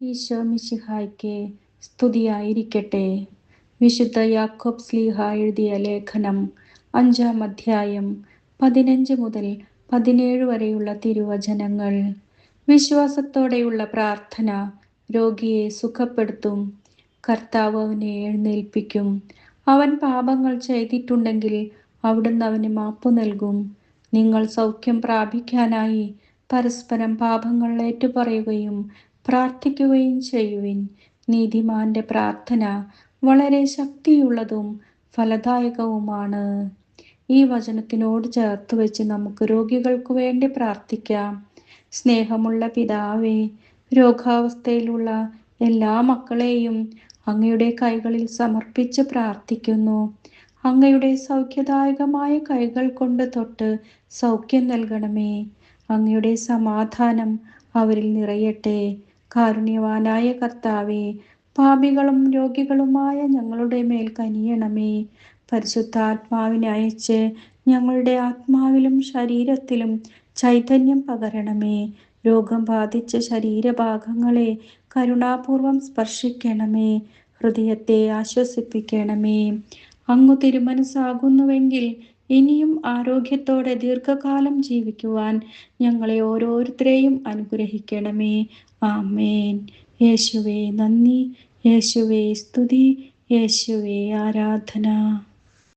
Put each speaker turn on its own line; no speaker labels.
ഈശോ മിശിഹായ്ക്ക് സ്തുതിയായിരിക്കട്ടെ. വിശുദ്ധ യാക്കോബ് ശ്ലീഹ എഴുതിയ ലേഖനം 5-ാം അധ്യായം 15 മുതൽ 17 വരെയുള്ള തിരുവചനങ്ങൾ. വിശ്വാസത്തോടെയുള്ള പ്രാർത്ഥന രോഗിയെ സുഖപ്പെടുത്തും. കർത്താവ് അവനെ എഴുന്നേൽപ്പിക്കും. അവൻ പാപങ്ങൾ ചെയ്തിട്ടുണ്ടെങ്കിൽ അവിടുന്ന് അവന് മാപ്പു നൽകും. നിങ്ങൾ സൗഖ്യം പ്രാപിക്കാനായി പരസ്പരം പാപങ്ങൾ ഏറ്റുപറയുകയും പ്രാർത്ഥിക്കുകയും ചെയ്യുവിൻ. നീതിമാന്റെ പ്രാർത്ഥന വളരെ ശക്തിയുള്ളതും ഫലദായകവുമാണ്. ഈ വചനത്തിനോട് ചേർത്ത് വെച്ച് നമുക്ക് രോഗികൾക്ക് വേണ്ടി പ്രാർത്ഥിക്കാം. സ്നേഹമുള്ള പിതാവേ, രോഗാവസ്ഥയിലുള്ള എല്ലാ മക്കളെയും അങ്ങയുടെ കൈകളിൽ സമർപ്പിച്ച് പ്രാർത്ഥിക്കുന്നു. അങ്ങയുടെ സൗഖ്യദായകമായ കൈകൾ കൊണ്ട് തൊട്ട് സൗഖ്യം നൽകണമേ. അങ്ങയുടെ സമാധാനം അവരിൽ നിറയട്ടെ. കാരുണ്യവാനായ കർത്താവേ, പാപികളും രോഗികളുമായ ഞങ്ങളുടെ മേൽ കനിയണമേ. പരിശുദ്ധാത്മാവിനെ അയച്ച് ഞങ്ങളുടെ ആത്മാവിലും ശരീരത്തിലും ചൈതന്യം പകരണമേ. രോഗം ബാധിച്ച ശരീരഭാഗങ്ങളെ കരുണാപൂർവം സ്പർശിക്കണമേ. ഹൃദയത്തെ ആശ്വസിപ്പിക്കണമേ. അങ്ങു തിരുമനസ്സാകുന്നുവെങ്കിൽ ഇനിയും ആരോഗ്യത്തോടെ ദീർഘകാലം ജീവിക്കുവാൻ ഞങ്ങളെ ഓരോരുത്തരെയും അനുഗ്രഹിക്കണമേ. ആമേൻ. യേശുവേ നന്ദി, യേശുവേ സ്തുതി, യേശുവേ ആരാധന.